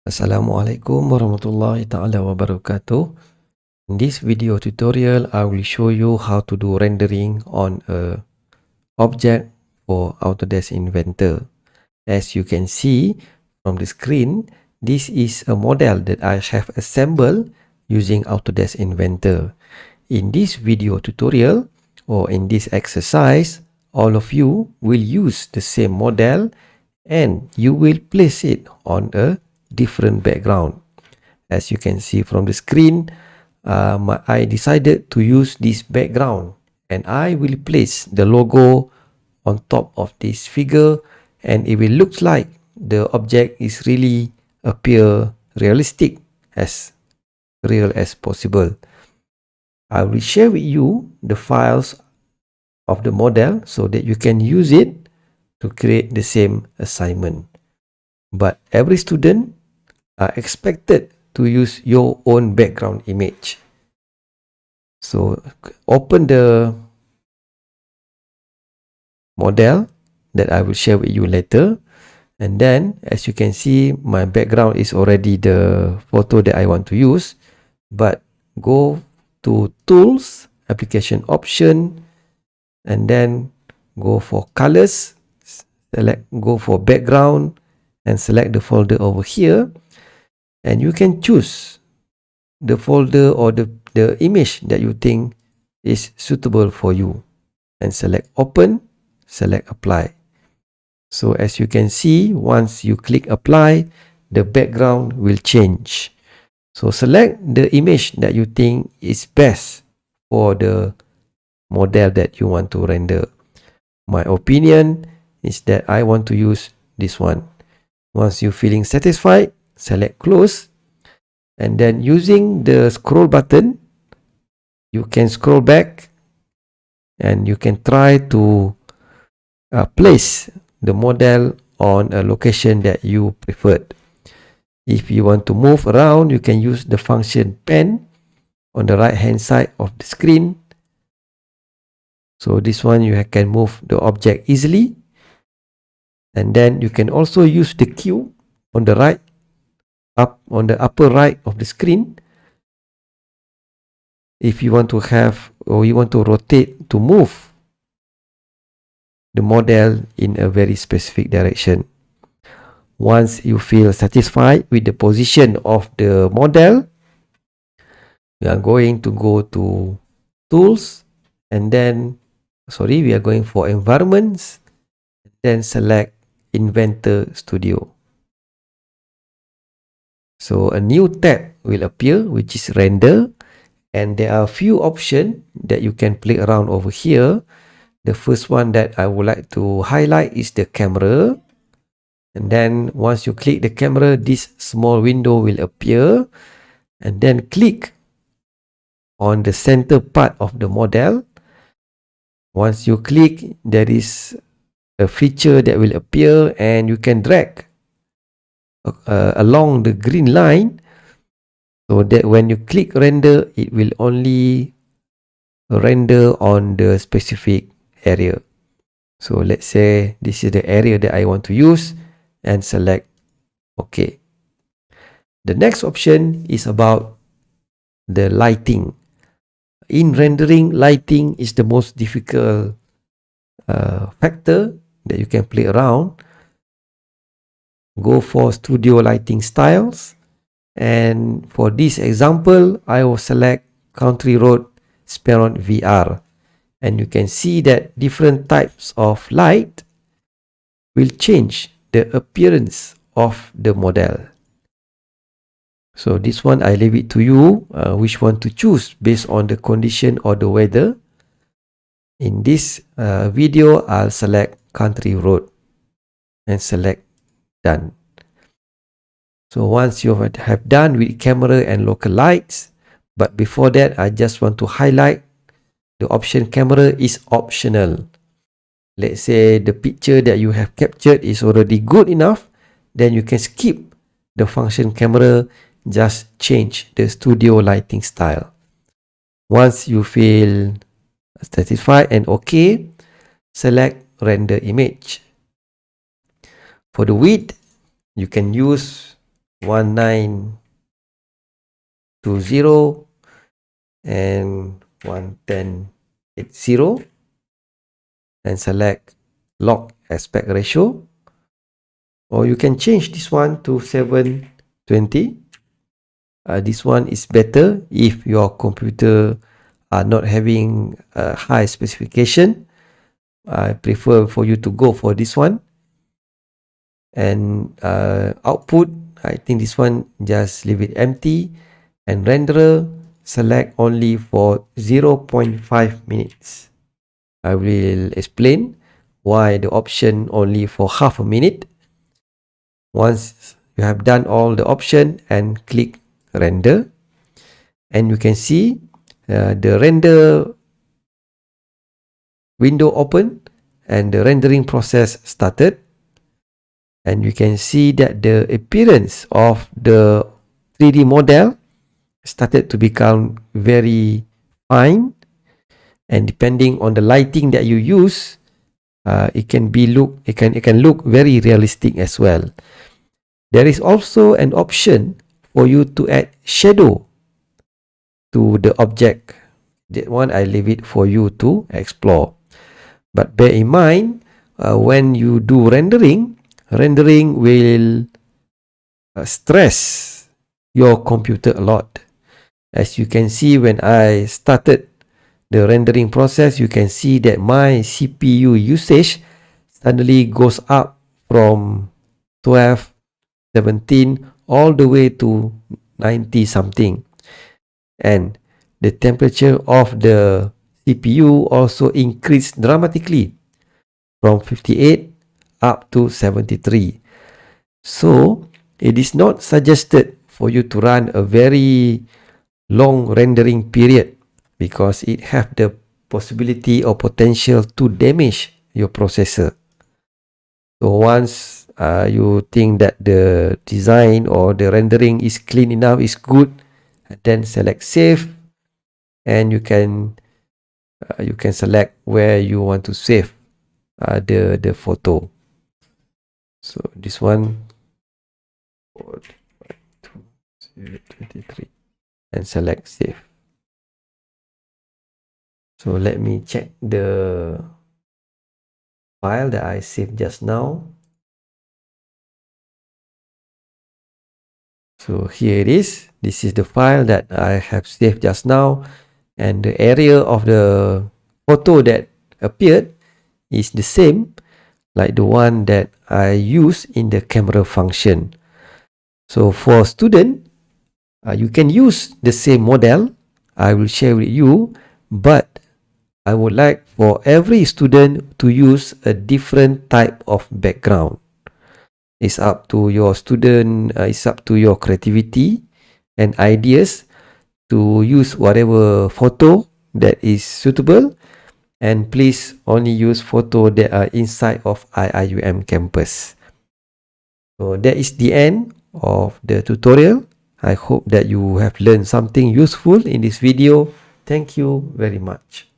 Assalamualaikum warahmatullahi ta'ala wabarakatuh. In this video tutorial, I will show you how to do rendering on a object for Autodesk Inventor. As you can see from the screen, this is a model that I have assembled using Autodesk Inventor. In this video tutorial or in this exercise, all of you will use the same model and you will place it on a different background. As you can see from the screen, I decided to use this background and I will place the logo on top of this figure, and it will look like the object is really appear realistic, as real as possible. I will share with you the files of the model so that you can use it to create the same assignment. But every student are expected to use your own background image. So open the model that I will share with you later, and then as you can see, my background is already the photo that I want to use. But go to Tools, Application Option, and then go for Colors, go for Background, and select the folder over here, and you can choose the folder or the image that you think is suitable for you, and select Open, select Apply. So as you can see, once you click Apply, the background will change. So select the image that you think is best for the model that you want to render. My opinion is that I want to use this one. Once you're feeling satisfied, select Close, and then using the scroll button, you can scroll back and you can try to place the model on a location that you preferred. If you want to move around, you can use the function pen on the right hand side of the screen. So this one you can move the object easily, and then you can also use the Q on the on the upper right of the screen. If you want to have, or you want to rotate, to move the model in a very specific direction. Once you feel satisfied with the position of the model, we are going to go to Tools, and then we are going for Environments, then select Inventor Studio. So a new tab will appear, which is Render, and there are a few options that you can play around over here. The first one that I would like to highlight is the camera. And then once you click the camera, this small window will appear, and then click on the center part of the model. Once you click, there is a feature that will appear, and you can drag along the green line, so that when you click render, it will only render on the specific area. So let's say this is the area that I want to use, and select OK. The next option is about the lighting. In rendering, lighting is the most difficult factor that you can play around. Go for Studio Lighting Styles, and for this example, I will select Country Road Speron VR, and you can see that different types of light will change the appearance of the model. So this one I leave it to you, which one to choose based on the condition or the weather. In this video, I'll select Country Road and select Done. So once you have done with camera and local lights, but before that, I just want to highlight the option camera is optional. Let's say the picture that you have captured is already good enough, then you can skip the function camera, just change the studio lighting style. Once you feel satisfied and okay, select render image. For the width, you can use 1920 and 1180 and select lock aspect ratio, or you can change this one to 720. This one is better if your computer are not having a high specification. I prefer for you to go for this one. And output, I think this one just leave it empty, and renderer select only for 0.5 minutes. I will explain why the option only for half a minute. Once you have done all the option and click render, and you can see the render window open and the rendering process started, and you can see that the appearance of the 3D model started to become very fine, and depending on the lighting that you use, it can look very realistic as well. There is also an option for you to add shadow to the object. That one I leave it for you to explore. But bear in mind, when you do rendering will stress your computer a lot. As you can see, when I started the rendering process, you can see that my CPU usage suddenly goes up from 12, 17 all the way to 90 something. And the temperature of the CPU also increased dramatically from 58 up to 73. So it is not suggested for you to run a very long rendering period, because it have the possibility or potential to damage your processor. So once you think that the design or the rendering is clean enough, is good, then select save, and you can select where you want to save the photo. So this one 23 and select save. So let me check the file that I saved just now. So here it is. This is the file that I have saved just now, and the area of the photo that appeared is the same like the one that I use in the camera function. So for student, you can use the same model I will share with you, but I would like for every student to use a different type of background. It's up to your student, it's up to your creativity and ideas to use whatever photo that is suitable, and please only use photo that are inside of IIUM campus. So that is the end of the tutorial. I hope that you have learned something useful in this video. Thank you very much.